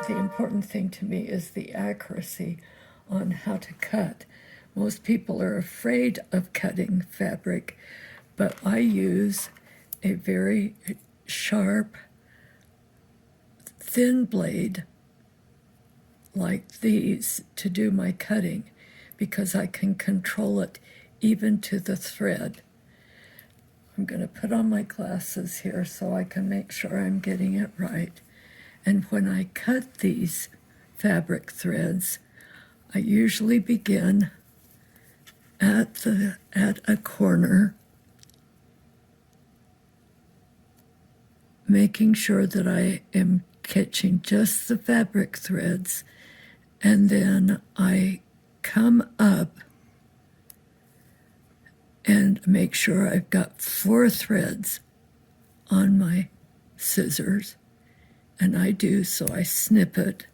the important thing to me is the accuracy on how to cut. Most people are afraid of cutting fabric, but I use a very sharp, thin blade like these to do my cutting because I can control it even to the thread. I'm going to put on my glasses here so I can make sure I'm getting it right. And when I cut these fabric threads, I usually begin at a corner, making sure that I am catching just the fabric threads, and then I come up and make sure I've got 4 threads on my scissors, and I do, so I snip it.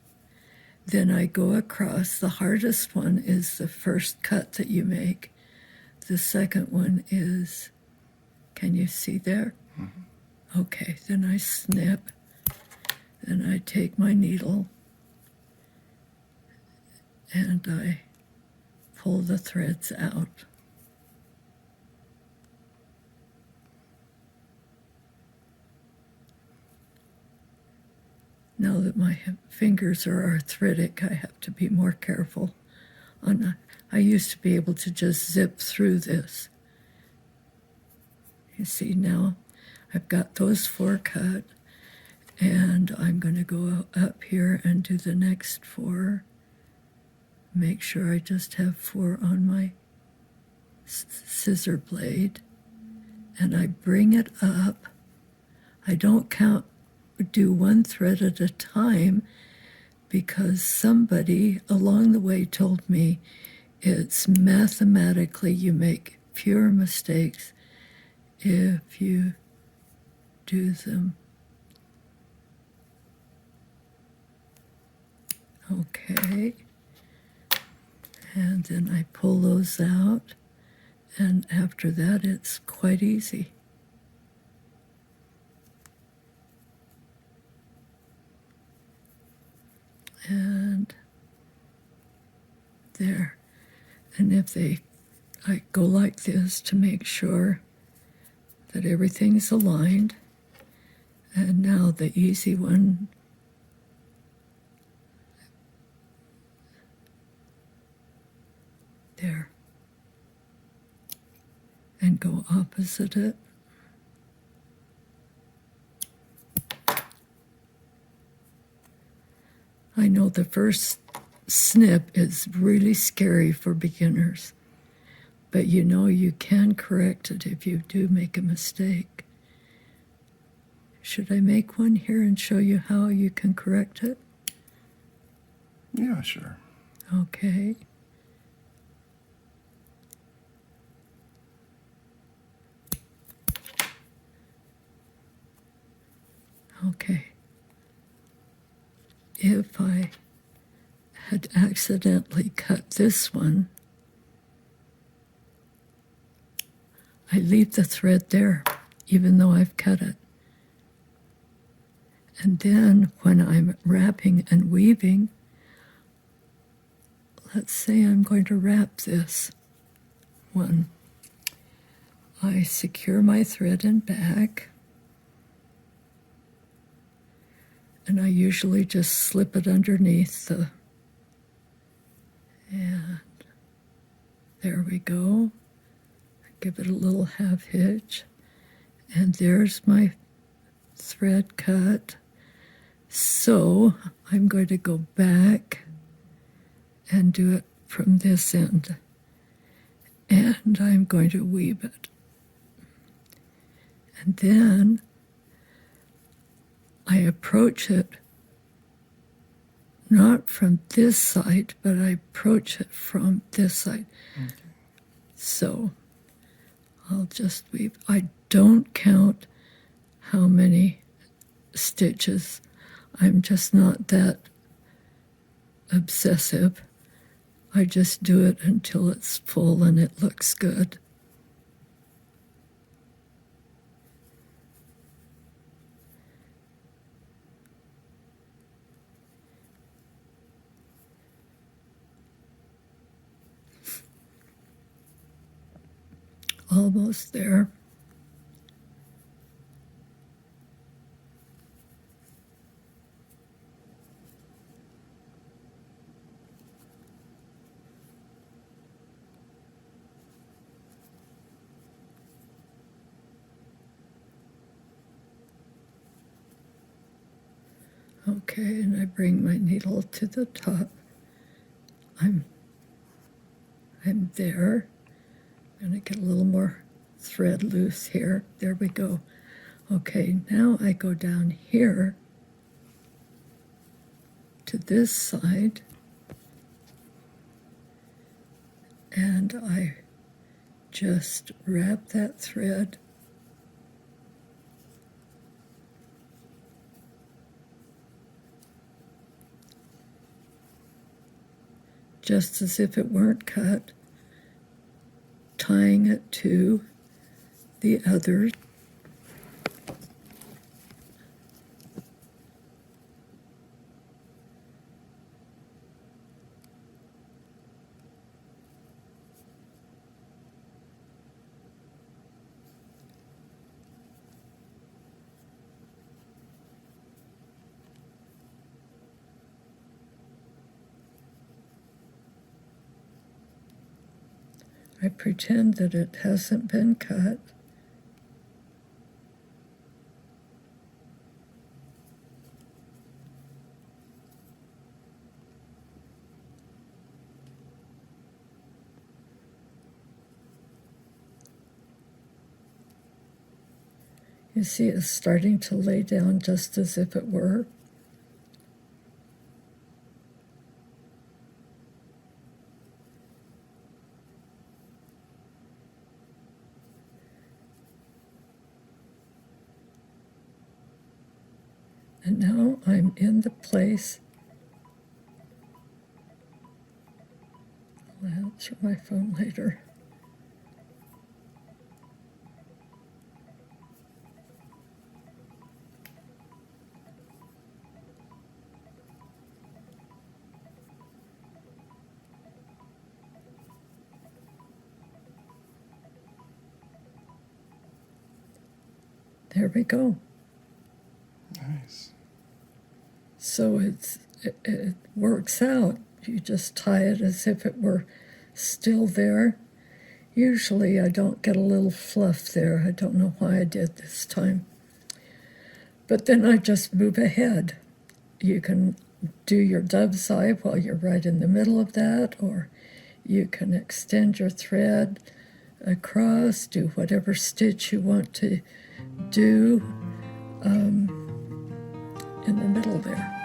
Then I go across. The hardest one is the first cut that you make. The second one is, can you see there? Mm-hmm. Okay, then I snip, and I take my needle, and I pull the threads out. Now that my fingers are arthritic, I have to be more careful. I used to be able to just zip through this. You see, now I've got those 4 cut, and I'm going to go up here and do the next 4. Make sure I just have 4 on my scissor blade, and I bring it up. I don't do 1 thread at a time because somebody along the way told me it's mathematically you make fewer mistakes if you do them. Okay. And then I pull those out, and after that it's quite easy. And there. And I go like this to make sure that everything's aligned. And now the easy one. There. And go opposite it. I know the first snip is really scary for beginners, but you know you can correct it if you do make a mistake. Should I make one here and show you how you can correct it? Yeah, sure. Okay. Okay. If I had accidentally cut this one, I leave the thread there, even though I've cut it. And then when I'm wrapping and weaving, let's say I'm going to wrap this one. I secure my thread in back, and I usually just slip it underneath and there we go. Give it a little half hitch, and there's my thread cut. So I'm going to go back and do it from this end, and I'm going to weave it. And then I approach it not from this side, but I approach it from this side. Okay. So I'll just weave. I don't count how many stitches. I'm just not that obsessive. I just do it until it's full and it looks good. almost there. Okay, and I bring my needle to the top. I'm there. I'm going to get a little more thread loose here. There we go. Okay, now I go down here to this side, and I just wrap that thread just as if it weren't cut, tying it to the other. I pretend that it hasn't been cut. You see it's starting to lay down just as if it were. And now I'm in the place. I'll answer my phone later. There we go. Nice. So it works out. You just tie it as if it were still there. Usually I don't get a little fluff there. I don't know why I did this time. But then I just move ahead. You can do your dove's eye while you're right in the middle of that, or you can extend your thread across, do whatever stitch you want to do in the middle there.